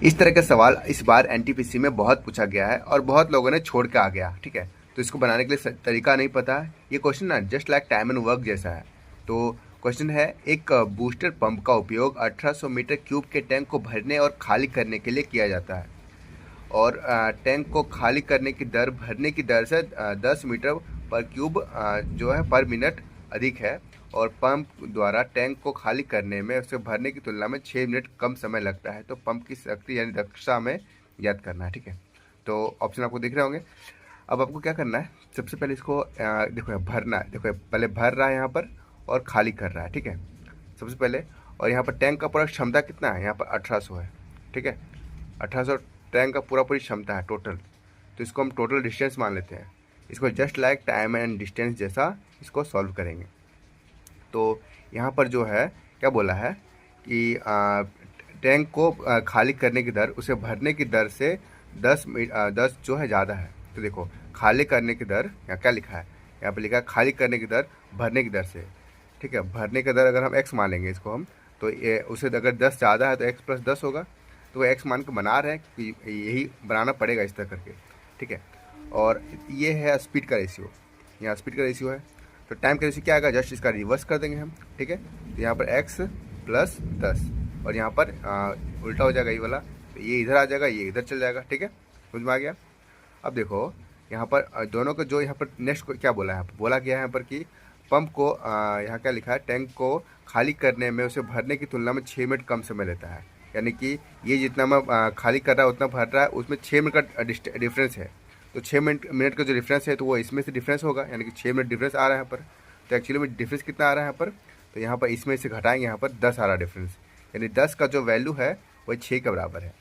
इस तरह का सवाल इस बार एनटीपीसी में बहुत पूछा गया है और बहुत लोगों ने छोड़ के आ गया। ठीक है, तो इसको बनाने के लिए तरीका नहीं पता है। ये क्वेश्चन ना just like time and work जैसा है। तो क्वेश्चन है, एक बूस्टर पंप का उपयोग 1800 मीटर क्यूब के टैंक को भरने और खाली करने के लिए किया जाता है और टैंक को खाली करने की दर भरने की दर से 10 मीटर पर क्यूब जो है पर मिनट अधिक है और पंप द्वारा टैंक को खाली करने में उसे भरने की तुलना में 6 मिनट कम समय लगता है। तो पंप की शक्ति यानी दक्षता हमें ज्ञात करना है। ठीक है, तो ऑप्शन आपको दिख रहे होंगे। अब आपको क्या करना है, सबसे पहले इसको देखो भरना है। देखो पहले भर रहा है यहाँ पर और खाली कर रहा है। ठीक है, सबसे पहले। और यहाँ पर टैंक का पूरा क्षमता कितना है, यहाँ पर 1800 है। ठीक है, 1800 टैंक का पूरी क्षमता है टोटल। तो इसको हम टोटल डिस्टेंस मान लेते हैं। इसको just like time and distance जैसा इसको सॉल्व करेंगे। तो यहाँ पर जो है क्या बोला है कि टैंक को खाली करने की दर उसे भरने की दर से 10 जो है ज़्यादा है। तो देखो खाली करने की दर यहाँ क्या लिखा है, यहाँ पर लिखा है खाली करने की दर भरने की दर से। ठीक है, भरने की दर अगर हम x मान लेंगे इसको हम, तो ये उसे अगर 10 ज़्यादा है तो x + 10 होगा। तो x मान के बना रहे हैं कि यही बनाना पड़ेगा इस तरह करके। ठीक है, और ये है स्पीड का रेशियो, यहाँ स्पीड का रेशियो है। तो टाइम का रेशियो क्या आएगा, जस्ट इसका रिवर्स कर देंगे हम। ठीक है, तो यहाँ पर x + 10 और यहाँ पर उल्टा हो जाएगा ये वाला, तो ये इधर आ जाएगा, ये इधर चल जाएगा। ठीक है, समझ में आ गया। अब देखो यहाँ पर दोनों को जो यहाँ पर नेक्स्ट को क्या बोला है, बोला गया है यहाँ पर कि पंप को यहाँ क्या लिखा है, टैंक को खाली करने में उसे भरने की तुलना में 6 मिनट कम समय लेता है। यानी कि ये जितना मैं खाली कर रहा है उतना भर रहा है, उसमें 6 मिनट का डिफरेंस है। तो 6 मिनट का जो डिफरेंस है तो वो इसमें से डिफरेंस होगा, यानी कि 6 मिनट डिफरेंस आ रहा है यहाँ पर। तो एक्चुअली में डिफरेंस कितना आ रहा है यहाँ पर, तो यहाँ पर इसमें से घटाएंगे, यहाँ पर 10 आ रहा है डिफरेंस। यानी 10 का जो वैल्यू है वही 6 के बराबर है।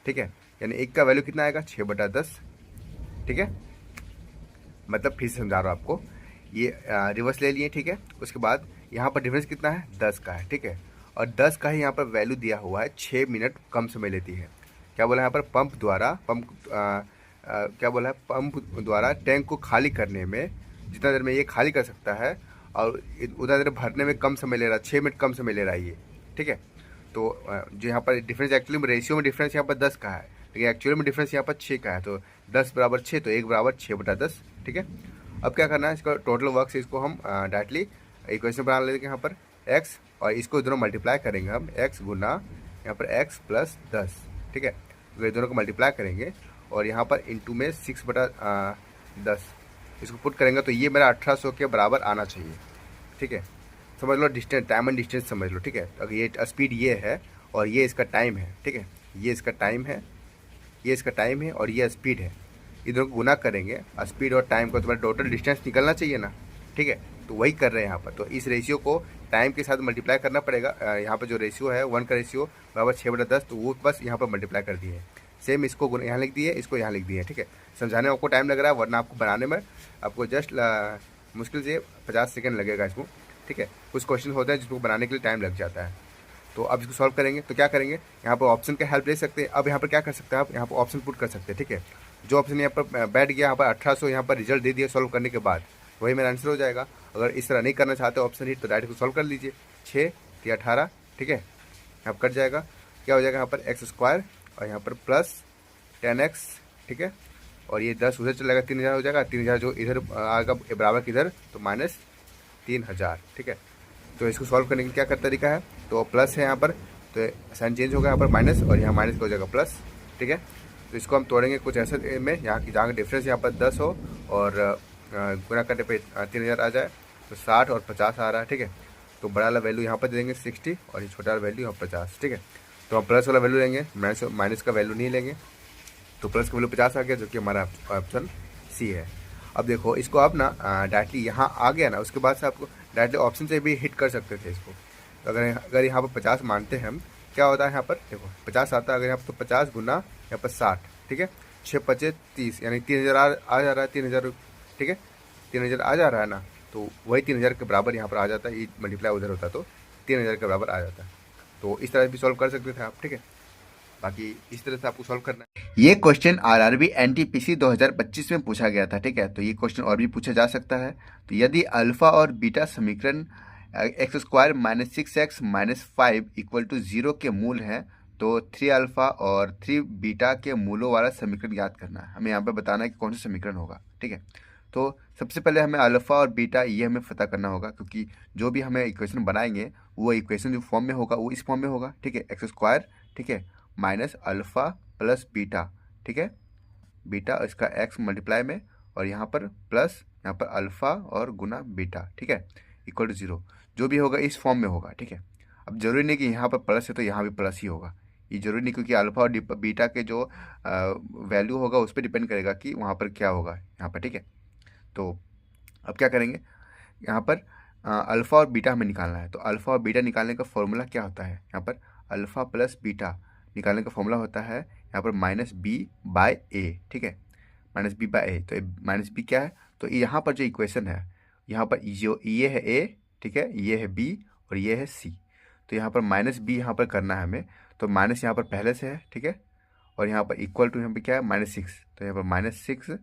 ठीक है, यानी 1 का वैल्यू कितना आएगा, 6/10। ठीक है, मतलब फिर से समझा रहा हूँ आपको, ये रिवर्स ले लिए। ठीक है, उसके बाद यहाँ पर डिफरेंस कितना है, 10 का है। ठीक है, और 10 का ही यहाँ पर वैल्यू दिया हुआ है, 6 मिनट कम समय लेती है। क्या बोला है यहाँ पर, क्या बोला है, पंप द्वारा टैंक को खाली करने में जितना देर में ये खाली कर सकता है और उतना देर भरने में कम समय ले रहा है, 6 मिनट कम समय ले रहा है ये। ठीक है, तो जो यहाँ पर डिफरेंस एक्चुअली में रेशियो में डिफरेंस यहाँ पर 10 का है, लेकिन एक्चुअली में डिफरेंस यहाँ पर 6 का है। तो 10 = 6, तो 1 = 6/10। ठीक है, अब क्या करना है, इसका टोटल वर्क से इसको हम डायरेक्टली इक्वेशन बना लेंगे यहाँ पर x, और इसको दोनों मल्टीप्लाई करेंगे हम, x गुना यहाँ पर x + 10। ठीक है, तो ये दोनों को मल्टीप्लाई करेंगे और यहाँ पर इंटू में 6/10 इसको पुट करेंगे, तो ये मेरा 1800 के बराबर आना चाहिए। ठीक है, समझ लो डिस्टेंस, टाइम एंड डिस्टेंस समझ लो। ठीक है, अगर ये स्पीड ये है और ये इसका टाइम है। ठीक है, ये इसका टाइम है, ये इसका टाइम है और ये स्पीड है। इधर को गुना करेंगे, स्पीड और टाइम को, तुम्हारा टोटल डिस्टेंस निकलना चाहिए ना। ठीक है, तो वही कर रहे हैं यहाँ पर। तो इस रेशियो को टाइम के साथ मल्टीप्लाई करना पड़ेगा। यहाँ पर जो रेशियो है 1 का रेशियो बराबर 6/10, तो वो बस यहाँ पर मल्टीप्लाई कर दिए। सेम इसको यहाँ लिख दिए, इसको यहाँ लिख दिए। ठीक है, समझाने में आपको टाइम लग रहा है, वरना आपको बनाने में आपको जस्ट मुश्किल से 50 सेकेंड लगेगा इसको। ठीक है, कुछ क्वेश्चन होते हैं जिसको बनाने के लिए टाइम लग जाता है। तो अब इसको सॉल्व करेंगे तो क्या करेंगे, यहाँ पर ऑप्शन का हेल्प ले सकते हैं। अब यहाँ पर क्या कर सकते हैं आप, यहाँ पर ऑप्शन पुट कर सकते हैं। ठीक है, जो ऑप्शन यहाँ पर बैठ गया, यहाँ पर 1800 यहाँ पर रिजल्ट दे दिया सॉल्व करने के बाद, वही मेरा आंसर हो जाएगा। अगर इस तरह नहीं करना चाहते ऑप्शन हिट, तो डायरेक्ट सॉल्व कर लीजिए। 6 × 18। ठीक है, यहाँ पर कट जाएगा, क्या हो जाएगा यहाँ पर x² और यहाँ पर +10x। ठीक है, और ये 10 उधर चलेगा, 3000 हो जाएगा। 3000 जो इधर आएगा बराबर किधर, तो -3000। ठीक है, तो इसको सॉल्व करने का क्या कर तरीका है, तो प्लस है यहाँ पर, तो साइन चेंज होगा, यहाँ पर माइनस और यहाँ माइनस का हो जाएगा प्लस। ठीक है, तो इसको हम तोड़ेंगे कुछ ऐसे में, यहाँ की जहाँ का डिफरेंस यहाँ पर 10 हो और गुना करने पे 3000 आ जाए, तो 60 और 50 आ रहा है। ठीक है, तो बड़ा वाला वैल्यू यहाँ पर दे देंगे 60 और ये छोटा वाला वैल्यू यहाँ 50। ठीक है, तो हम प्लस वाला वैल्यू लेंगे, माइनस का वैल्यू नहीं लेंगे। तो प्लस का वैल्यू 50 आ गया, जो कि हमारा ऑप्शन सी है। अब देखो इसको आप ना डायरेक्टली यहाँ आ गया ना, उसके बाद से आपको डायरेक्टली ऑप्शन से भी हिट कर सकते थे इसको। तो अगर यहाँ पर 50 मानते हैं हम, क्या होता है यहाँ पर देखो 50 आता है, अगर यहाँ पर तो 50 गुना यहाँ पर 60। ठीक है, 6 × 5 = 30, यानी 3000 आ जा रहा है, 3000। ठीक है, 3000 आ जा रहा है ना, तो वही 3000 के बराबर यहाँ पर आ जाता है। ये मल्टीप्लाई उधर होता तो 3000 के बराबर आ जाता है। तो इस तरह भी सॉल्व कर सकते थे आप। ठीक है, बाकी इस तरह से आपको सॉल्व करना है। ये क्वेश्चन आरआरबी एनटीपीसी 2025 में पूछा गया था। ठीक है, तो ये क्वेश्चन और भी पूछा जा सकता है। तो यदि अल्फा और बीटा समीकरण x² - 6x - 5 = 0 के मूल हैं, तो 3 अल्फा और 3 बीटा के मूलों वाला समीकरण याद करना है। हमें यहाँ पे बताना है कि कौन सा समीकरण होगा, ठीक है। तो सबसे पहले हमें अल्फा और बीटा ये हमें पता करना होगा, क्योंकि जो भी हमें इक्वेशन बनाएंगे वो इक्वेशन जो फॉर्म में होगा वो इस फॉर्म में होगा, ठीक है। एक्स स्क्वायर, ठीक है, माइनस अल्फा प्लस बीटा, ठीक है, बीटा इसका एक्स मल्टीप्लाई में और यहाँ पर प्लस यहाँ पर अल्फा और गुना बीटा, ठीक है, इक्वल टू 0। जो भी होगा इस फॉर्म में होगा, ठीक है। अब जरूरी नहीं कि यहाँ पर प्लस है तो यहाँ भी प्लस ही होगा, ये जरूरी नहीं, क्योंकि अल्फा और बीटा के जो वैल्यू होगा उस पर डिपेंड करेगा कि वहाँ पर क्या होगा यहाँ पर, ठीक है। तो अब क्या करेंगे, यहाँ पर अल्फ़ा और बीटा हमें निकालना है। तो अल्फ़ा और बीटा निकालने का फॉर्मूला क्या होता है, यहाँ पर अल्फ़ा प्लस बीटा निकालने का फॉर्मूला होता है यहाँ पर माइनस बी बाय ए, ठीक है, माइनस बी बाय ए। तो माइनस बी क्या है, तो यहाँ पर जो इक्वेशन है यहाँ पर जो ये है ए, ठीक है, ये है बी और ये है सी। तो यहाँ पर माइनस बी यहाँ पर करना है हमें, तो माइनस यहाँ पर पहले से है, ठीक है, और यहाँ पर इक्वल टू यहाँ पर क्या है -6, तो यहाँ पर -6,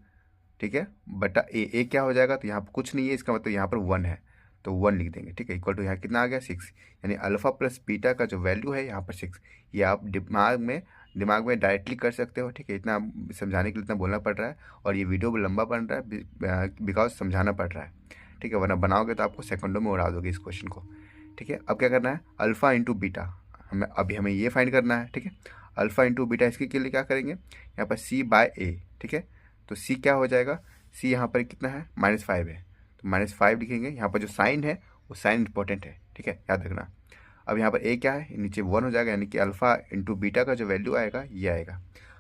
ठीक है, बटा ए क्या हो जाएगा, तो यहाँ पर कुछ नहीं है, इसका मतलब यहाँ पर 1 है, तो 1 लिख देंगे, ठीक है, इक्वल टू यहाँ कितना आ गया 6, यानी अल्फ़ा प्लस बीटा का जो वैल्यू है यहाँ पर 6। ये आप दिमाग में डायरेक्टली कर सकते हो, ठीक है, इतना समझाने के लिए इतना बोलना पड़ रहा है, और ये वीडियो लंबा बन रहा है बिकॉज समझाना पड़ रहा है, ठीक है, वरना बनाओगे तो आपको सेकंडों में उड़ा दोगे इस क्वेश्चन को, ठीक है। अब क्या करना है, अल्फ़ा इंटू बीटा, हमें ये फाइंड करना है, ठीक है। अल्फ़ा इंटू बीटा इसके के लिए क्या करेंगे, यहाँ पर सी बाय ए, ठीक है, तो सी क्या हो जाएगा, सी यहाँ पर कितना है -5 है, तो -5 लिखेंगे। यहाँ पर जो साइन है वो साइन इंपॉर्टेंट है, ठीक है, याद रखना। अब यहाँ पर ए क्या है, नीचे 1 हो जाएगा, यानी कि अल्फ़ा इंटू बीटा का जो वैल्यू आएगा ये आएगा।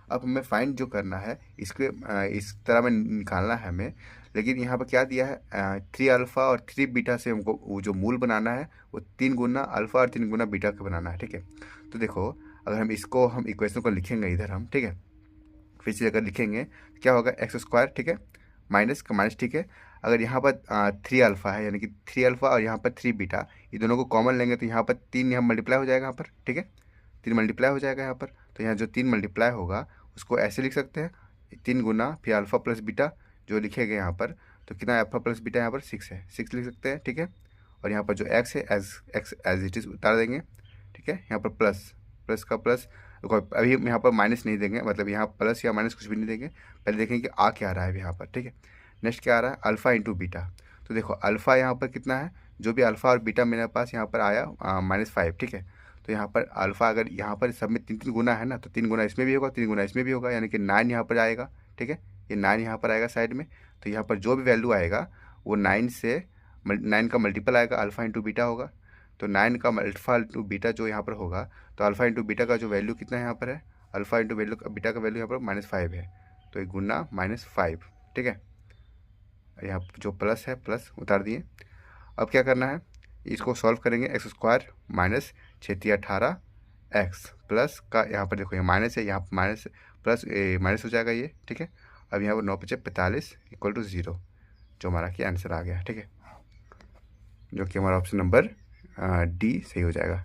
अब हमें फाइंड जो करना है इसके इस तरह में निकालना है हमें, लेकिन यहाँ पर क्या दिया है 3 अल्फ़ा और 3 बीटा से हमको वो जो मूल बनाना है वो 3 गुना अल्फ़ा और 3 गुना बीटा का बनाना है, ठीक है। तो देखो अगर हम इक्वेशन को लिखेंगे इधर हम, ठीक है, फिर से अगर लिखेंगे क्या होगा, एक्स स्क्वायर, ठीक है, माइनस का माइनस, ठीक है। अगर यहाँ पर 3 अल्फ़ा है, यानी कि 3 अल्फ़ा और यहाँ पर 3 बीटा, ये दोनों को कॉमन लेंगे तो यहाँ पर 3 यहाँ मल्टीप्लाई हो जाएगा यहाँ पर, ठीक है, 3 मल्टीप्लाई हो जाएगा यहाँ पर। तो यहाँ जो 3 मल्टीप्लाई होगा उसको ऐसे लिख सकते हैं, 3 गुना फिर अल्फ़ा प्लस बीटा जो लिखेगा यहाँ पर, तो कितना अल्फ़ा प्लस बीटा यहाँ पर 6 है, 6 लिख सकते हैं, ठीक है। और यहाँ पर जो एक्स है एज इट इज़ उतार देंगे, ठीक है। यहाँ पर प्लस का प्लस, अभी हम यहाँ पर माइनस नहीं देंगे, मतलब यहाँ प्लस या माइनस कुछ भी नहीं देंगे, पहले देखेंगे कि आ क्या आ रहा है यहाँ पर, ठीक है। नेक्स्ट क्या आ रहा है, अल्फ़ा इंटू बीटा। तो देखो अल्फ़ा यहाँ पर कितना है, जो भी अल्फ़ा और बीटा मेरे पास यहाँ पर आया -5, ठीक है। तो यहाँ पर अल्फ़ा अगर यहाँ पर सब में 3 गुना है ना, तो 3 गुना इसमें भी होगा, 3 गुना इसमें भी होगा, यानी कि 9 यहाँ पर आएगा, ठीक है, ये 9 यहाँ पर आएगा साइड में। तो यहाँ पर जो भी वैल्यू आएगा वो 9 का मल्टीपल आएगा, अल्फ़ा इंटू बीटा होगा। तो 9 का अल्फ़ा इंटू बीटा जो यहाँ पर होगा, तो अल्फ़ा इंटू बीटा का जो वैल्यू कितना है यहाँ पर है, अल्फ़ा इंटू बीटा का वैल्यू यहाँ पर -5 है, तो 1 गुना -5, ठीक है। यहाँ जो प्लस है प्लस उतार दिए। अब क्या करना है, इसको सॉल्व करेंगे, x square minus 6 18 x plus का, यहाँ पर देखो ये माइनस है, यहाँ माइनस प्लस माइनस हो जाएगा ये, ठीक है। अब यहाँ पर 9 × 5 = 45 इक्वल टू 0, जो हमारा की आंसर आ गया, ठीक है, जो कि हमारा ऑप्शन नंबर डी सही हो जाएगा।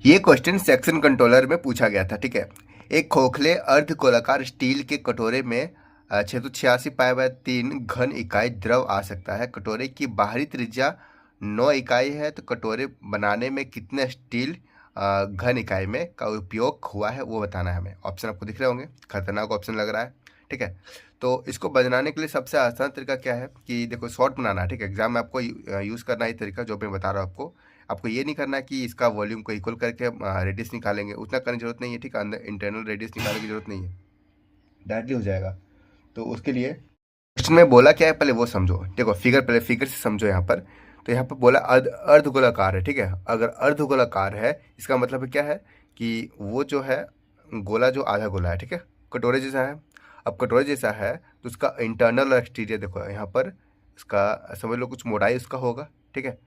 ये क्वेश्चन सेक्शन कंट्रोलर में पूछा गया था, ठीक है। एक खोखले अर्धगोलाकार स्टील के कटोरे में 686 π/3 घन इकाई द्रव आ सकता है। कटोरे की बाहरी त्रिज्या 9 इकाई है, तो कटोरे बनाने में कितने स्टील घन इकाई में का उपयोग हुआ है वो बताना है हमें। ऑप्शन आपको दिख रहे होंगे, खतरनाक ऑप्शन लग रहा है, ठीक है। तो इसको बनाने के लिए सबसे आसान तरीका क्या है कि देखो शॉर्ट बनाना है, ठीक है। एग्जाम में आपको यूज़ करना है तरीका जो मैं बता रहा हूँ आपको। आपको ये नहीं करना है कि इसका वॉल्यूम को इक्वल करके रेडियस निकालेंगे, उतना करने की जरूरत नहीं है, ठीक है। अंदर इंटरनल रेडियस निकालने की जरूरत नहीं है, डायरेक्टली हो जाएगा। तो उसके लिए क्वेश्चन में बोला क्या है पहले वो समझो, देखो पहले फिगर से समझो यहाँ पर। तो यहाँ पर बोला अर्धगोलाकार है, ठीक है। अगर अर्धगोलाकार है इसका मतलब क्या है कि वो जो है गोला जो आधा गोला है, ठीक है, कटोरे जैसा है। अब कटोरे जैसा है तो उसका इंटरनल और एक्सटीरियर देखो यहाँ पर, इसका समझ लो कुछ मोटाई उसका होगा, ठीक है,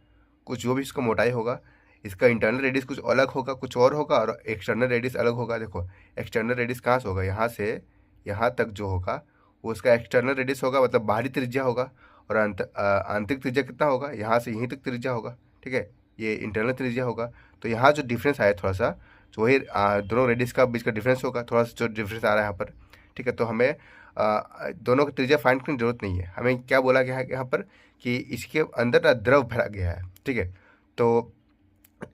कुछ जो भी इसका मोटाई होगा, इसका इंटरनल रेडियस कुछ अलग होगा, कुछ और होगा, और एक्सटर्नल रेडियस अलग होगा। देखो एक्सटर्नल रेडियस कहाँ से होगा, यहाँ से यहाँ तक जो होगा वो उसका एक्सटर्नल रेडियस होगा, मतलब बाहरी त्रिज्या होगा। और आंतरिक त्रिज्या कितना होगा, यहाँ से यहीं तक त्रिज्या होगा, ठीक है, ये इंटरनल त्रिज्या होगा। तो यहाँ जो डिफरेंस आया थोड़ा सा, तो वही दोनों रेडियस का बीच का डिफरेंस होगा, थोड़ा सा जो डिफरेंस आ रहा है यहाँ पर, ठीक है। तो हमें दोनों की त्रिज्या फाइंड करने की जरूरत नहीं है। हमें क्या बोला गया है यहाँ पर कि इसके अंदर ना द्रव भरा गया है, ठीक है। तो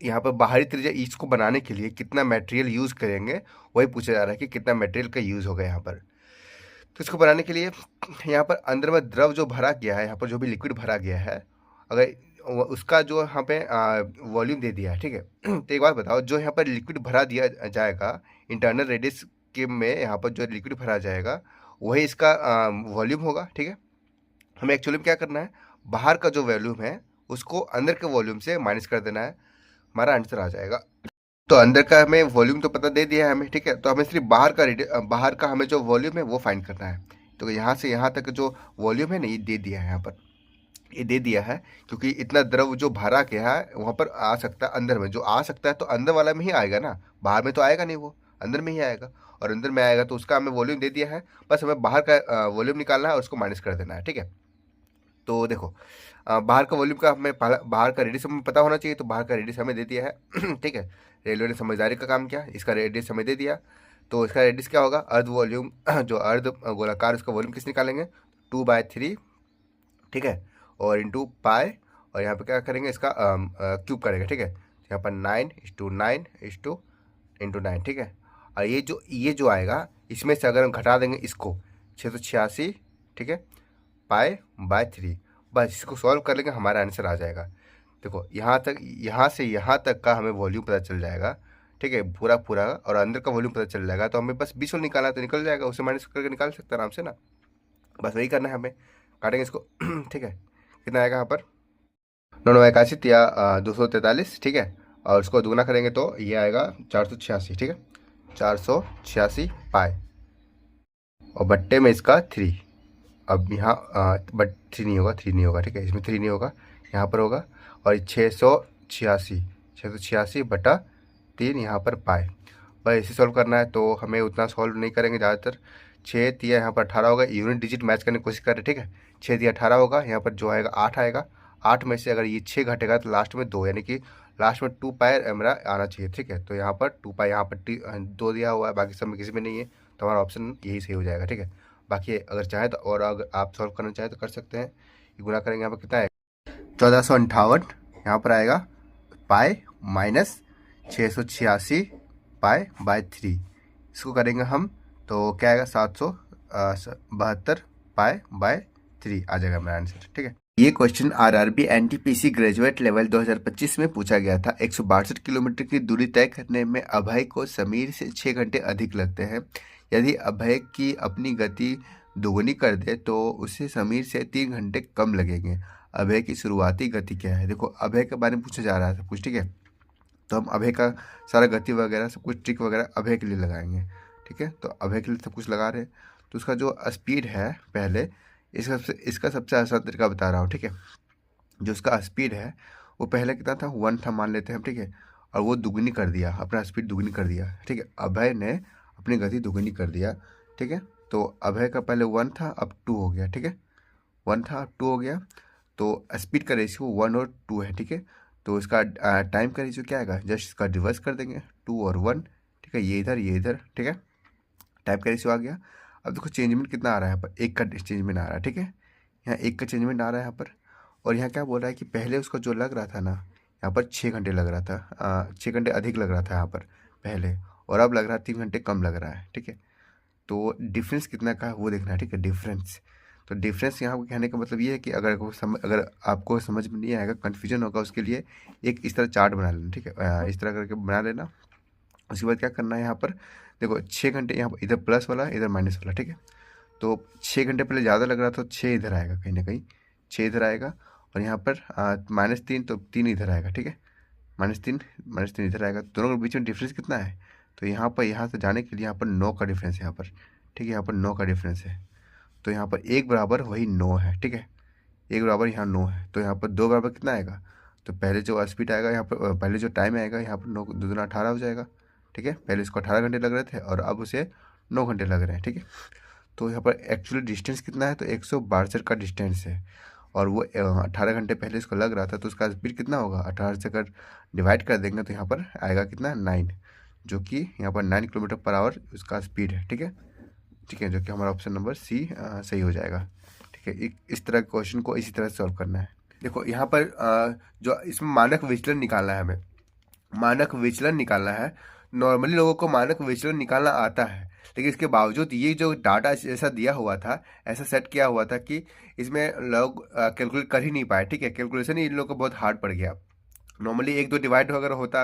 यहाँ पर बाहरी त्रिज्या इसको बनाने के लिए कितना मटेरियल यूज़ करेंगे, वही पूछा जा रहा है कि कितना मटेरियल का यूज़ होगा यहाँ पर। तो इसको बनाने के लिए यहाँ पर अंदर में द्रव जो भरा गया है, यहाँ पर जो भी लिक्विड भरा गया है, अगर उसका जो यहाँ पे वॉल्यूम दे दिया है, ठीक है। तो एक बात बताओ, जो यहाँ पर लिक्विड भरा दिया जाएगा इंटरनल रेडियस के में, यहाँ पर जो लिक्विड भरा जाएगा वही इसका वॉल्यूम होगा, ठीक है। हमें एक्चुअली में क्या करना है, बाहर का जो वॉल्यूम है उसको अंदर के वॉल्यूम से माइनस कर देना है, हमारा आंसर आ जाएगा। तो अंदर का हमें वॉल्यूम तो पता दे दिया है हमें, ठीक है। तो हमें सिर्फ बाहर का हमें जो वॉल्यूम है वो फाइंड करना है। तो यहाँ से यहाँ तक जो वॉल्यूम है ना, ये दे दिया है यहाँ पर, ये दे दिया है, क्योंकि इतना द्रव जो भरा गया है वहाँ पर आ सकता है अंदर में, जो आ सकता है तो अंदर वाला में ही आएगा ना, बाहर में तो आएगा नहीं, वो अंदर में ही आएगा। और अंदर में आएगा तो उसका हमें वॉल्यूम दे दिया है, बस हमें बाहर का वॉल्यूम निकालना है और उसको माइनस कर देना है, ठीक है। तो देखो बाहर का वॉल्यूम का हमें बाहर का रेडियस हमें पता होना चाहिए, तो बाहर का रेडियस हमें दे दिया है। ठीक है, रेलवे ने समझदारी का काम किया, इसका रेडियस हमें दे दिया। तो इसका रेडियस क्या होगा, अर्ध वॉल्यूम जो अर्ध गोलाकार उसका वॉल्यूम किस निकालेंगे, 2/3, ठीक है, और इंटू पाए, और यहाँ पे क्या करेंगे, इसका क्यूब करेंगे, ठीक है। यहाँ पर 9:9:9, ठीक है। और ये जो आएगा इसमें से अगर हम घटा देंगे इसको 686, ठीक है, पाई/3, बस इसको सॉल्व कर लेंगे, हमारा आंसर आ जाएगा। देखो यहाँ से यहाँ तक का हमें वॉल्यूम पता चल जाएगा, ठीक है, पूरा पूरा, और अंदर का वॉल्यूम पता चल जाएगा। तो हमें बस 20 निकालना है तो निकल जाएगा, उसे माइनस करके निकाल सकते हैं आराम से ना, बस वही करना है हमें। काटेंगे इसको। ठीक है, कितना आएगा यहाँ पर, 9×9=81 या 243, ठीक है। और उसको दुगना करेंगे तो ये आएगा 486, ठीक है, 486 पाए, और बट्टे में इसका 3। अब यहाँ बट 3 नहीं होगा, 3 नहीं होगा, ठीक है, इसमें 3 नहीं होगा, यहाँ पर होगा। और 686/3 यहाँ पर पाए, बस इसे सॉल्व करना है। तो हमें उतना सॉल्व नहीं करेंगे ज़्यादातर, 6×3 यहाँ पर 18 होगा, यूनिट डिजिट मैच करने की कोशिश करें, ठीक है। 6×3 18 होगा, यहाँ पर जो आएगा 8 आएगा, 8 में से अगर ये 6 घटेगा तो लास्ट में 2, यानी कि लास्ट में 2 पाए मेरा आना चाहिए, ठीक है। तो यहाँ पर 2 पाए, यहाँ पर 2 दिया हुआ है, बाकी सब में किसी में नहीं है, तो हमारा ऑप्शन यही सही हो जाएगा, ठीक है। बाकी अगर चाहे तो, और अगर आप सॉल्व करना चाहें तो कर सकते हैं। ये गुना करेंगे, यहाँ पर कितना आएगा, 1458 यहाँ पर आएगा, पाए माइनस 686 पाए/3, इसको करेंगे हम तो क्या आएगा, 772 पाए/3 आ जाएगा मेरा आंसर, ठीक है। ये question RRB NTPC graduate level 2025 में पूछा गया था। 162 किलोमीटर की दूरी तय करने में अभय को समीर से 6 घंटे अधिक लगते हैं। यदि अभय की अपनी गति दोगुनी कर दे तो उसे समीर से 3 घंटे कम लगेंगे। अभय की शुरुआती गति क्या है। देखो अभय के बारे में पूछा जा रहा था कुछ, ठीक है। तो हम अभय का सारा गति वगैरह सब कुछ ट्रिक वगैरह अभय के लिए लगाएंगे, ठीक है। तो अभय के लिए सब कुछ लगा रहे हैं। तो उसका जो स्पीड है, पहले इसका सबसे आसान तरीका बता रहा हूँ, ठीक है। जो उसका स्पीड है वो पहले कितना था, 1 था मान लेते हैं हम, ठीक है। और वो दुगनी कर दिया, अपना स्पीड दुगनी कर दिया, ठीक है। अभय ने अपनी गति दुगनी कर दिया, ठीक है। तो अभय का पहले 1 था, अब 2 हो गया, ठीक है। 1 था, अब 2 हो गया। तो स्पीड का रेशियो 1 और 2 है, ठीक है। तो इसका टाइम का रेशियो क्या आएगा, जस्ट इसका रिवर्स कर देंगे, 2 और 1, ठीक है। ये इधर, ठीक है। टाइम का रेशियो आ गया। अब देखो चेंजमेंट कितना आ रहा है यहाँ पर, 1 का चेंजमेंट आ रहा है, ठीक है। यहाँ 1 का चेंजमेंट आ रहा है यहाँ पर। और यहाँ क्या बोल रहा है कि पहले उसका जो लग रहा था ना, यहाँ पर 6 घंटे लग रहा था, 6 घंटे अधिक लग रहा था यहाँ पर पहले, और अब लग रहा है 3 घंटे कम लग रहा है, ठीक है। तो डिफरेंस कितना का है वो देखना है, ठीक है, डिफरेंस। तो डिफरेंस यहाँ कहने का मतलब ये है कि अगर आपको समझ में नहीं आएगा, कन्फ्यूजन होगा, उसके लिए एक इस तरह चार्ट बना लेना, ठीक है। इस तरह करके बना लेना। उसके बाद क्या करना है, यहाँ पर देखो 6 घंटे, यहाँ पर इधर प्लस वाला इधर माइनस वाला, ठीक है। तो 6 घंटे पहले ज़्यादा लग रहा था, तो 6 इधर आएगा कहीं ना कहीं, 6 इधर आएगा। और यहाँ पर -3, तो 3 इधर आएगा, ठीक है। -3 इधर आएगा। दोनों के बीच में डिफरेंस कितना है, तो यहाँ से जाने के लिए यहाँ पर 9 का डिफरेंस है यहाँ पर, ठीक है। यहाँ पर 9 का डिफरेंस है। तो यहाँ पर 1 बराबर वही 9 है, ठीक है। 1 बराबर यहाँ 9 है। तो यहाँ पर 2 बराबर कितना आएगा, तो पहले जो स्पीड आएगा यहाँ पर, पहले जो टाइम आएगा यहाँ पर 9 2 दूना 18 हो जाएगा, ठीक है। पहले इसको 18 घंटे लग रहे थे और अब उसे 9 घंटे लग रहे हैं, ठीक है। तो यहाँ पर एक्चुअली डिस्टेंस कितना है, तो 162 का डिस्टेंस है। और वो 18 घंटे पहले इसको लग रहा था, तो उसका स्पीड कितना होगा, 18 से अगर डिवाइड कर देंगे तो यहाँ पर आएगा कितना, 9, जो कि यहाँ पर 9 km/h उसका स्पीड है, ठीक है, ठीक है। जो कि हमारा ऑप्शन नंबर सी सही हो जाएगा, ठीक है। इस तरह के क्वेश्चन को इसी तरह सॉल्व करना है। देखो यहाँ पर जो इसमें मानक विचलन निकालना है हमें, मानक विचलन निकालना है। नॉर्मली लोगों को मानक विचलन निकालना आता है, लेकिन इसके बावजूद ये जो डाटा ऐसा दिया हुआ था, ऐसा सेट किया हुआ था कि इसमें लोग कैलकुलेट कर ही नहीं पाए। ठीक है, कैलकुलेशन ही इन लोगों को बहुत हार्ड पड़ गया। नॉर्मली एक दो डिवाइड अगर होता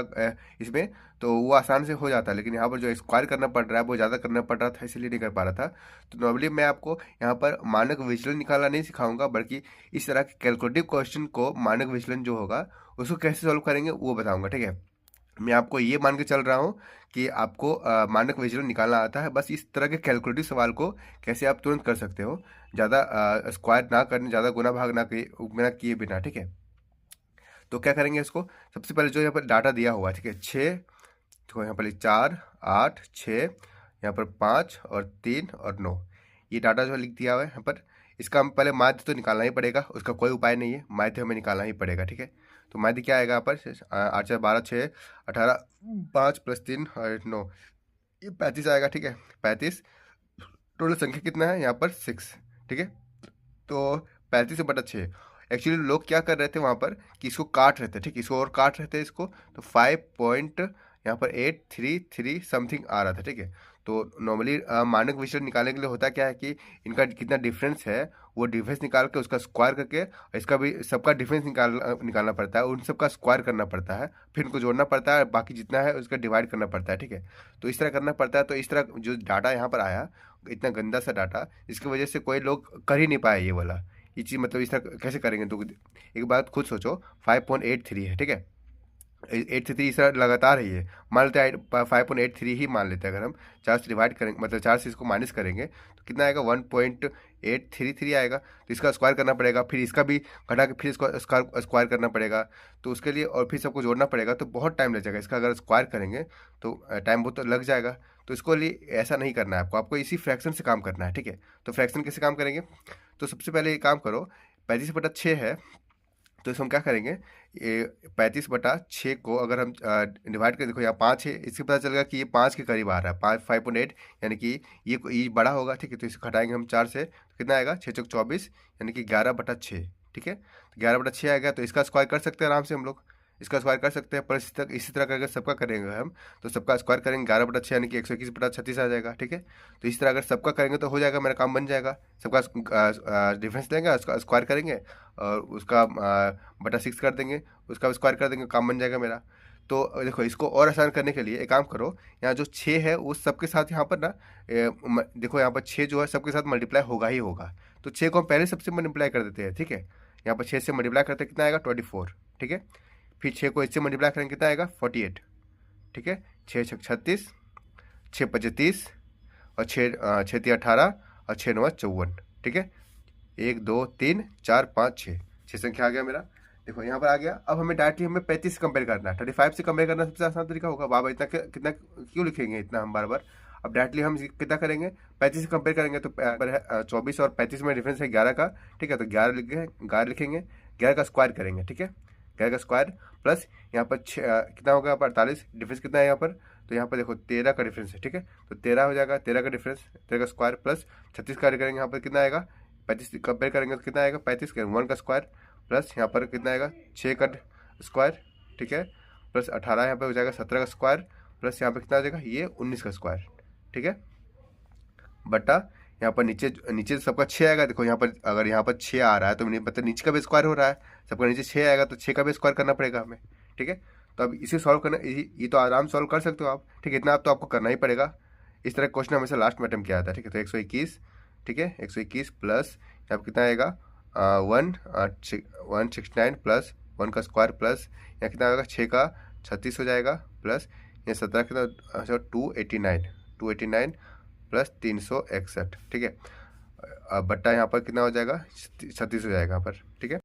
इसमें तो वो आसान से हो जाता, लेकिन यहाँ पर जो स्क्वायर करना पड़ रहा है वो ज़्यादा करना पड़ रहा था, इसलिए नहीं कर पा रहा था। तो नॉर्मली मैं आपको यहाँ पर मानक विचलन निकालना नहीं सिखाऊंगा, बल्कि इस तरह के कैलकुलेटिव क्वेश्चन को मानक विचलन जो होगा उसको कैसे सॉल्व करेंगे वो बताऊंगा। ठीक है, मैं आपको ये मान के चल रहा हूँ कि आपको मानक विचलन निकालना आता है। बस इस तरह के कैलकुलेटिव सवाल को कैसे आप तुरंत कर सकते हो, ज़्यादा स्क्वायर ना करने, ज़्यादा गुना भाग ना किए बिना। ठीक है, तो क्या करेंगे इसको, सबसे पहले जो यहाँ पर डाटा दिया हुआ है, ठीक है, 6, तो यहाँ पर 4, 8, 6, यहाँ पर 5 और 3 और 9, ये डाटा जो लिख दिया हुआ है यहाँ पर, इसका हम पहले माध्य तो निकालना ही पड़ेगा, उसका कोई उपाय नहीं है, माध्य हमें निकालना ही पड़ेगा। ठीक है, तो माध्य क्या आएगा यहाँ पर, 8 4 12 6 18, 5 + 3 और 9, ये 35 आएगा। ठीक है, 35, टोटल संख्या कितना है यहाँ पर 6। ठीक है, तो 35/6। एक्चुअली लोग क्या कर रहे थे वहाँ पर कि इसको काट रहे थे, ठीक, इसको और काट रहे थे इसको, तो 5.833 समथिंग आ रहा था। ठीक है, तो नॉर्मली मानक विचलन निकालने के लिए होता क्या है कि इनका कितना डिफरेंस है वो डिफरेंस निकाल के उसका स्क्वायर करके, इसका भी सबका डिफरेंस निकालना पड़ता है, उन सबका स्क्वायर करना पड़ता है, फिर उनको जोड़ना पड़ता है, बाकी जितना है उसका डिवाइड करना पड़ता है। ठीक है, तो इस तरह करना पड़ता है। तो इस तरह जो डाटा यहाँ पर आया, इतना गंदा सा डाटा, इसकी वजह से कोई लोग कर ही नहीं पाए ये वाला। ये चीज़ मतलब इस तरह कैसे करेंगे, तो एक बात खुद सोचो, 5.83 है। ठीक है, 8 से 3 इस तरह लगातार ही है, मान लेते हैं 5.83 ही मान लेते हैं। अगर हम 4 से डिवाइड करेंगे, मतलब 4 से इसको माइनस करेंगे तो कितना आएगा, 1.833 आएगा। तो इसका स्क्वायर करना पड़ेगा, फिर इसका भी घटा के फिर इसको स्क्वायर करना पड़ेगा, तो उसके लिए और फिर सबको जोड़ना पड़ेगा, तो बहुत टाइम लग जाएगा। इसका अगर स्क्वायर करेंगे तो टाइम बहुत तो लग जाएगा। तो इसको लिए ऐसा नहीं करना है आपको इसी फ्रैक्शन से काम करना है। ठीक है, तो फ्रैक्शन कैसे काम करेंगे, तो सबसे पहले ये काम करो, 35/6 है, तो इसको हम क्या करेंगे, ये 35/6 को अगर हम डिवाइड कर, देखो यहाँ 5 है, इससे पता चलेगा कि ये 5 के करीब आ रहा है, 5.8, यानी कि ये बड़ा होगा। ठीक है, तो इसे घटाएंगे हम 4 से, तो कितना आएगा, 6 चौक 24, यानी कि 11/6। ठीक है, तो 11/6 आएगा, तो इसका स्क्वायर कर सकते हैं आराम से हम लोग, इसका स्क्वायर कर सकते हैं। पर इसी तरह करके सबका करेंगे हम, तो सबका स्क्वायर करेंगे 11/6, यानी कि 121/36 आ जाएगा। ठीक है, तो इस तरह अगर सबका करेंगे तो हो जाएगा, मेरा काम बन जाएगा। सबका डिफरेंस लेंगे, उसका स्क्वायर करेंगे और उसका बटा 6 कर देंगे, उसका स्क्वायर कर देंगे, काम बन जाएगा मेरा। तो देखो, इसको और आसान करने के लिए एक काम करो, यहाँ जो 6 है वो सबके साथ यहाँ पर ना, देखो यहाँ पर 6 जो है सबके साथ मल्टीप्लाई होगा ही होगा, तो 6 को हम पहले सबसे मल्टीप्लाई कर देते हैं। ठीक है, यहाँ पर 6 से मल्टीप्लाई करते हैं, कितना आएगा, 24। ठीक है, फिर 6 को इससे मल्टीप्लाई करेंगे, कितना आएगा, 48। ठीक है, 6 छक 36, 6 पचे 30 और 6 3 18 और 6 9 54। ठीक है, 1 2 3 4 5 6 संख्या आ गया मेरा। देखो यहाँ पर आ गया। अब हमें डायरेक्टली हमें 35 से कंपेयर करना है, 35 से कंपेयर करना सबसे आसान तरीका होगा। बाबा इतना कितना क्यों लिखेंगे इतना हम बार बार। अब डायरेक्टली हम कितना करेंगे, 35 से कंपेयर करेंगे, तो 24 और 35 में डिफरेंस है 11 का। ठीक है, तो 11 लिखेंगे, 11 का स्क्वायर करेंगे। ठीक है, 11 का स्क्वायर प्लस यहाँ पर कितना होगा, 48, डिफरेंस कितना है यहाँ पर, तो यहाँ पर देखो 13 का डिफरेंस है। ठीक है, तो 13 हो जाएगा, 13 का डिफरेंस, 13 का स्क्वायर प्लस 36 का करेंगे, यहाँ पर कितना आएगा, 35 कंपेयर करेंगे तो कितना आएगा, 35 का 1 का स्क्वायर प्लस यहाँ पर कितना आएगा, 6 का स्क्वायर। ठीक है, प्लस 18 यहाँ पर हो जाएगा, 17 का स्क्वायर प्लस यहाँ पर कितना हो जाएगा, ये 19 का स्क्वायर। ठीक है, बटा यहाँ पर नीचे सबका 6 आएगा। देखो यहाँ पर अगर यहाँ पर 6 आ रहा है तो मतलब नीचे का भी स्क्वायर हो रहा है, सबका नीचे 6 आएगा तो 6 का भी स्क्वायर करना पड़ेगा हमें। ठीक है, तो अब इसे सॉल्व करना, ये तो आराम सॉल्व कर सकते हो आप। ठीक है, इतना आप तो आपको करना ही पड़ेगा। इस तरह क्वेश्चन हमेशा लास्ट में अटेम्प्ट किया था। ठीक है, तो 121, ठीक है, 121 प्लस यहाँ पर कितना आएगा, 169 प्लस 1 का स्क्वायर प्लस यहाँ कितना आएगा, 6 का 36 हो जाएगा प्लस यहाँ 17 कितना, 289 प्लस 361। ठीक है, अब बट्टा यहाँ पर कितना हो जाएगा, 36 हो जाएगा यहाँ पर। ठीक है,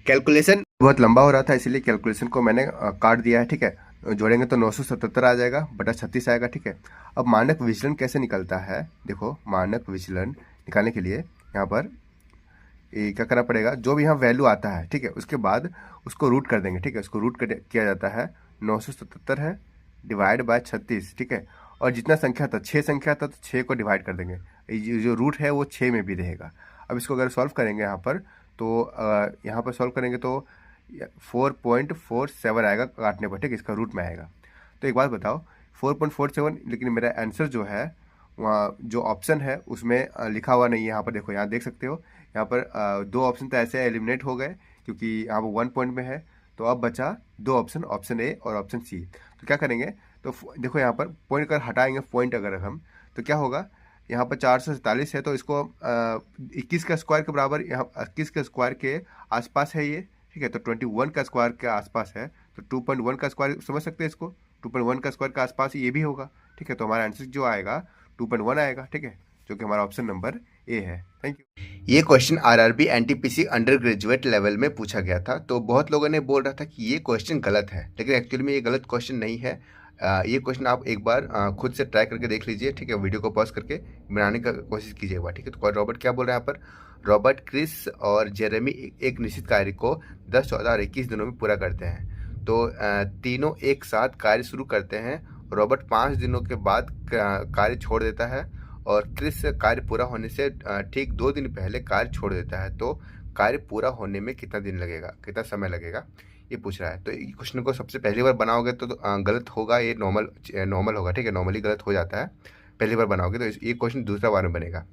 कैलकुलेशन बहुत लंबा हो रहा था, इसीलिए कैलकुलेशन को मैंने काट दिया है। ठीक है, जोड़ेंगे तो 977 आ जाएगा, बटा 36 आएगा। ठीक है, अब मानक विचलन कैसे निकलता है, देखो मानक विचलन निकालने के लिए यहाँ पर क्या करना पड़ेगा, जो भी यहाँ वैल्यू आता है, ठीक है, उसके बाद उसको रूट कर देंगे। ठीक है, उसको रूट किया जाता है, 977 है डिवाइड बाय 36। ठीक है, और जितना संख्या था, 6 संख्या था, तो 6 को डिवाइड कर देंगे, जो रूट है वो 6 में भी रहेगा। अब इसको अगर सॉल्व करेंगे यहाँ पर, तो यहाँ पर सॉल्व करेंगे तो 4.47 आएगा काटने पर, ठीक है, इसका रूट में आएगा। तो एक बात बताओ 4.47, लेकिन मेरा आंसर जो है वहाँ जो ऑप्शन है उसमें लिखा हुआ नहीं है। यहाँ पर देखो, यहाँ देख सकते हो, यहाँ पर दो ऑप्शन तो ऐसे एलिमिनेट हो गए क्योंकि यहाँ पर 1 पॉइंट में है। तो अब बचा दो ऑप्शन, ऑप्शन ए और ऑप्शन सी। तो क्या करेंगे, तो देखो यहाँ पर पॉइंट अगर हटाएंगे, पॉइंट अगर हम, तो क्या होगा, यहाँ पर 447 है तो इसको 21 का स्क्वायर के बराबर, यहाँ 21 के स्क्वायर के आसपास है ये, ठीक है। तो 21 का स्क्वायर के आसपास है, तो 2.1 का स्क्वायर समझ सकते हैं इसको, 2.1 का स्क्वायर के आसपास ये भी होगा, ठीक है। तो हमारा आंसर जो आएगा 2.1 आएगा, ठीक है, जो कि हमारा ऑप्शन नंबर ए है। Thank you. ये question RRB NTPC undergraduate level में पूछा गया था। तो बहुत लोगों ने बोल रहा था कि ये क्वेश्चन गलत है, लेकिन एक्चुअली में ये गलत क्वेश्चन नहीं है। ये क्वेश्चन आप एक बार खुद से ट्राई करके देख लीजिए, ठीक है, वीडियो को पॉज करके बनाने का कोशिश कीजिए एक बार, ठीक है। तो रॉबर्ट क्या बोल रहे हैं यहाँ पर, रॉबर्ट, क्रिस और जेरेमी एक निश्चित कार्य को 10, 14 और 21 दिनों में पूरा करते हैं। तो तीनों एक साथ कार्य शुरू करते हैं। रॉबर्ट 5 दिनों के बाद कार्य छोड़ देता है और क्रिस कार्य पूरा होने से ठीक 2 दिन पहले कार्य छोड़ देता है। तो कार्य पूरा होने में कितना दिन लगेगा, कितना समय लगेगा, ये पूछ रहा है। तो ये क्वेश्चन को सबसे पहली बार बनाओगे तो गलत होगा, ये नॉर्मल होगा, ठीक है, नॉर्मली गलत हो जाता है पहली बार बनाओगे। तो ये क्वेश्चन दूसरा बार में बनेगा।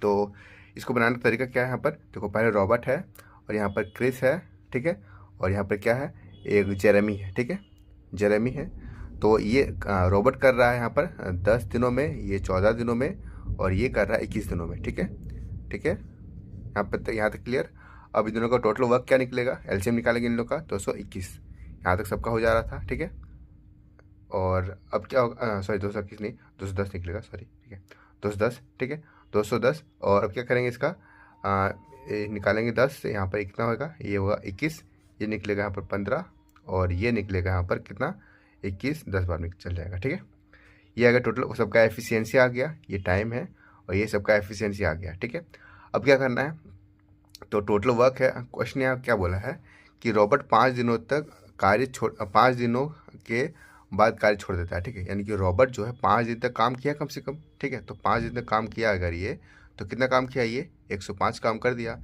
तो इसको बनाने का तरीका क्या है, यहाँ पर देखो, पहले रॉबर्ट है और यहाँ पर क्रिस है, ठीक है, और यहाँ पर क्या है, एक जेरेमी है, ठीक है, जेरेमी है। तो ये रॉबर्ट कर रहा है यहाँ पर 10 दिनों में, ये 14 दिनों में, और ये कर रहा है 21 दिनों में, ठीक है, ठीक है, यहाँ पर यहाँ तक क्लियर। अब इन दोनों का टोटल वर्क क्या निकलेगा, एलसीएम निकालेंगे इन लोग का, 221, यहाँ तक सबका हो जा रहा था, ठीक है। और अब क्या होगा, सॉरी 221 नहीं, 210 निकलेगा, सॉरी, ठीक है, 210, ठीक है, 210। और अब क्या करेंगे, इसका निकालेंगे 10 से, यहाँ पर कितना होगा, ये होगा 21, ये निकलेगा यहाँ पर 15, और ये निकलेगा यहाँ पर कितना, 21, 10 बार में चल जाएगा, ठीक है। ये अगर टोटल सबका एफिशिएंसी आ गया, ये टाइम है, और ये सबका एफिशिएंसी आ गया, ठीक है। अब क्या करना है, तो टोटल वर्क है, क्वेश्चन यहाँ क्या बोला है कि रॉबर्ट 5 दिनों तक 5 दिनों के बाद कार्य छोड़ देता है, ठीक है। यानी कि रॉबर्ट जो है 5 दिन तक काम किया कम से कम, ठीक है। तो 5 दिन तक काम किया अगर ये, तो कितना काम किया, ये 105 काम कर दिया।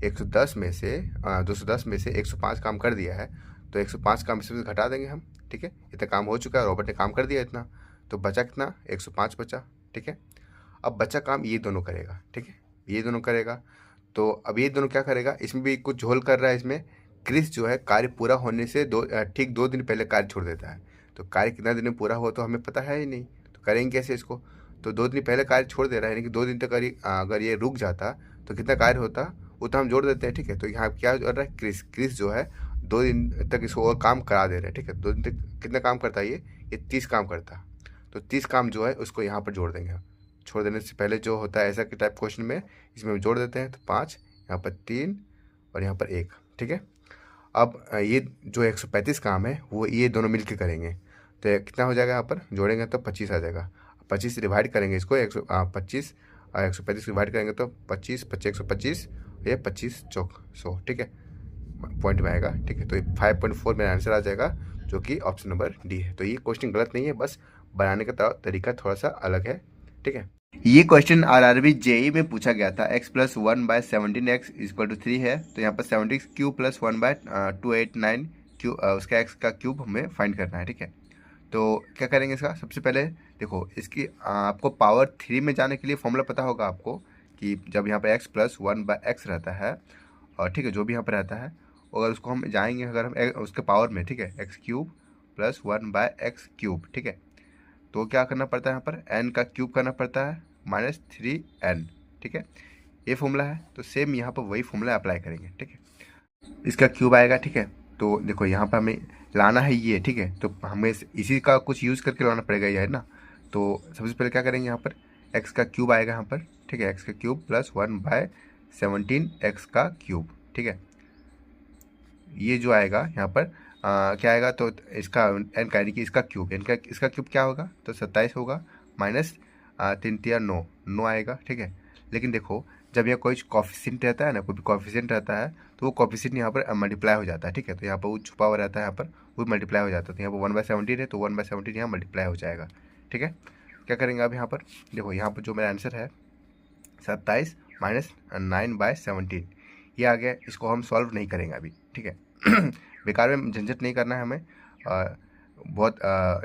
110 में से 210 में से 105 काम कर दिया है, तो 105 काम इसमें से घटा देंगे हम, ठीक है। इतना काम हो चुका है, रॉबर्ट ने काम कर दिया इतना, तो बचा कितना, 105 बचा, ठीक है। अब बचा काम ये दोनों करेगा, ठीक है, ये दोनों करेगा। तो अब ये दोनों क्या करेगा, इसमें भी कुछ झोल कर रहा है। इसमें क्रिस जो है कार्य पूरा होने से ठीक 2 दिन पहले कार्य छोड़ देता है। तो कार्य कितना दिन में पूरा हुआ तो हमें पता है ही नहीं, तो करेंगे कैसे इसको। तो 2 दिन पहले कार्य छोड़ दे रहा है, यानी कि 2 दिन तक अगर ये रुक जाता तो कितना कार्य होता, उतना हम जोड़ देते हैं, ठीक है। तो यहाँ क्या हो रहा है, क्रिस जो है 2 दिन तक इसको और काम करा दे रहे हैं, ठीक है। 2 दिन तक कितना काम करता है, ये 30 काम करता। तो 30 काम जो है उसको यहाँ पर जोड़ देंगे। छोड़ देने से पहले जो होता है ऐसा कि टाइप क्वेश्चन में, इसमें हम जोड़ देते हैं। तो 5, यहाँ पर 3 और यहाँ पर 1, ठीक है। अब ये जो 135 काम है वो ये दोनों मिलकर करेंगे, तो कितना हो जाएगा, यहाँ पर जोड़ेंगे तो 25 आ जाएगा। 25 से डिवाइड करेंगे इसको, 125 135 डिवाइड करेंगे तो 25 125, ये 25 चौक 100, ठीक है, पॉइंट में आएगा, ठीक है। तो 5.4 मेरा आंसर आ जाएगा, जो कि ऑप्शन नंबर डी है। तो ये क्वेश्चन गलत नहीं है, बस बनाने का तरीका थोड़ा सा अलग है, ठीक है। ये क्वेश्चन आरआरबी जेई में पूछा गया था। x+1/17x = 3 है, तो यहाँ पर 76³ + 1/289 उसका x का क्यूब हमें फाइंड करना है, ठीक है। तो क्या करेंगे इसका, सबसे पहले देखो, इसकी आपको पावर 3 में जाने के लिए फॉर्मूला पता होगा आपको, कि जब यहाँ पर x+1/x रहता है, और ठीक है, जो भी यहाँ पर रहता है, अगर उसको हम जाएंगे, अगर हम उसके पावर में, ठीक है, x³ + 1/x³, ठीक है। तो क्या करना पड़ता है, यहाँ पर n का क्यूब करना पड़ता है -3n, ठीक है, ये फॉर्मूला है। तो सेम यहाँ पर वही फॉर्मूला अप्लाई करेंगे, ठीक है। इसका क्यूब आएगा, ठीक है। तो देखो यहाँ पर हमें लाना है ये, ठीक है, तो हमें इसी का कुछ यूज़ करके लाना पड़ेगा ये, है ना। तो सबसे पहले क्या करेंगे, यहाँ पर x का क्यूब आएगा यहाँ पर, ठीक है, x का क्यूब + 1/17 x का क्यूब, ठीक है। ये जो आएगा यहाँ पर क्या आएगा, तो इसका n का, यानी कि इसका क्यूब, इसका क्यूब क्या होगा, तो 27 होगा, -3 9 आएगा, ठीक है। लेकिन देखो, जब यहाँ कोई कॉफिशिएंट रहता है ना, कोई भी कॉफिशिएंट रहता है, तो वो कॉफिशिएंट यहाँ पर मल्टीप्लाई हो जाता है, ठीक है। तो यहाँ पर वो छुपा हुआ रहता है, यहाँ पर वो मल्टीप्लाई हो जाता है। तो यहाँ पर 1/17 है, तो 1/17 यहाँ मल्टीप्लाई हो जाएगा, ठीक है। क्या करेंगे अब यहाँ पर, देखो यहाँ पर जो मेरा आंसर है 27 - 9/17 ये आ गया। इसको हम सॉल्व नहीं करेंगे अभी, ठीक है, बेकार में झंझट नहीं करना है हमें, बहुत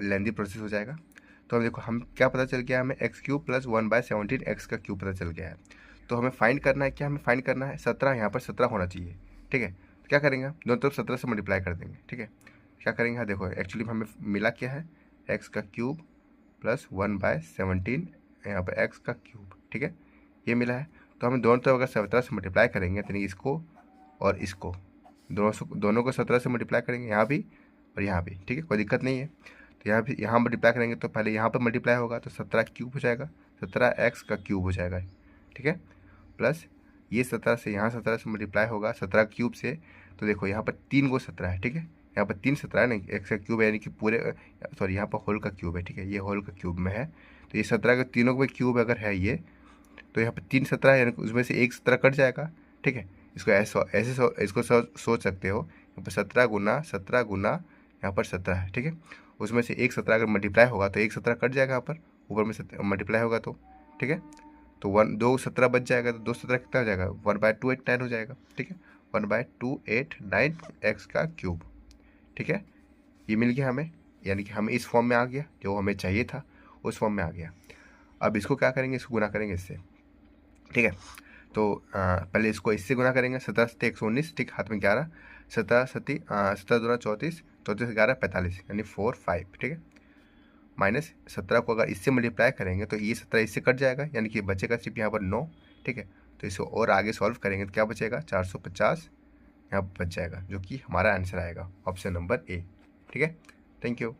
लेंदी प्रोसेस हो जाएगा। तो हम देखो हम क्या पता चल गया, हमें एक्स क्यूब प्लस 1/17 एक्स का क्यूब पता चल गया है। तो हमें फाइंड करना है क्या, हमें फाइंड करना है 17, यहाँ पर 17 होना चाहिए, ठीक है। तो क्या करेंगे, दोनों तरफ 17 से मल्टीप्लाई कर देंगे, ठीक है। क्या करेंगे, हाँ देखो एक्चुअली हमें मिला क्या है, एक्स का क्यूब प्लस 1/17 यहाँ पर एक्स का क्यूब, ठीक है, ये मिला है। तो हमें दोनों तरफ अगर 17 से मल्टीप्लाई करेंगे तो इसको और इसको, दोनों को 17 से मल्टीप्लाई करेंगे, यहाँ भी और यहाँ भी, ठीक है, कोई दिक्कत नहीं है। तो यहाँ भी यहाँ मल्टीप्लाई करेंगे तो पहले यहाँ पर मल्टीप्लाई होगा तो 17 क्यूब हो जाएगा, 17 एक्स का क्यूब हो जाएगा, ठीक है। प्लस ये 17 से यहाँ 17 से मल्टीप्लाई होगा 17 क्यूब से, तो देखो यहाँ पर 3 को 17 है, ठीक है, यहाँ पर 3 17 है नहीं, एक्स का क्यूब है यानी कि पूरे, सॉरी यहाँ पर होल का क्यूब है, ठीक है, ये होल का क्यूब में है। तो ये 17 के तीनों में क्यूब अगर है ये, तो यहाँ पर 3 17 है यानी उसमें से एक 17 कट जाएगा, ठीक है। इसको इसको सोच सकते हो, यहाँ पर 17 गुना यहाँ पर 17 है, ठीक है, उसमें से एक 17 अगर मल्टीप्लाई होगा तो एक 17 कट जाएगा यहाँ पर, ऊपर में मल्टीप्लाई होगा तो, ठीक है। तो 2 17 बच जाएगा, तो 2 17 कितना हो जाएगा, 1/289 हो जाएगा, ठीक है, 1/289 एक्स का क्यूब, ठीक है। ये मिल गया हमें, यानी कि हमें इस फॉर्म में आ गया, जो हमें चाहिए था उस फॉर्म में आ गया। अब इसको क्या करेंगे, इसको गुना करेंगे इससे, ठीक है। तो पहले इसको इससे गुना करेंगे, 17 सत्ते 119, ठीक, हाथ में 11, 17 दूना 34, 34 11 45 यानी 4 5, ठीक है। माइनस 17 को अगर इससे मल्टीप्लाई करेंगे तो ये 17 इससे कट जाएगा, यानी कि बचेगा सिर्फ यहाँ पर 9, ठीक है। तो इसको और आगे सॉल्व करेंगे तो क्या बचेगा, 450 यहाँ पर बच जाएगा, जो कि हमारा आंसर आएगा ऑप्शन नंबर ए, ठीक है। Thank you.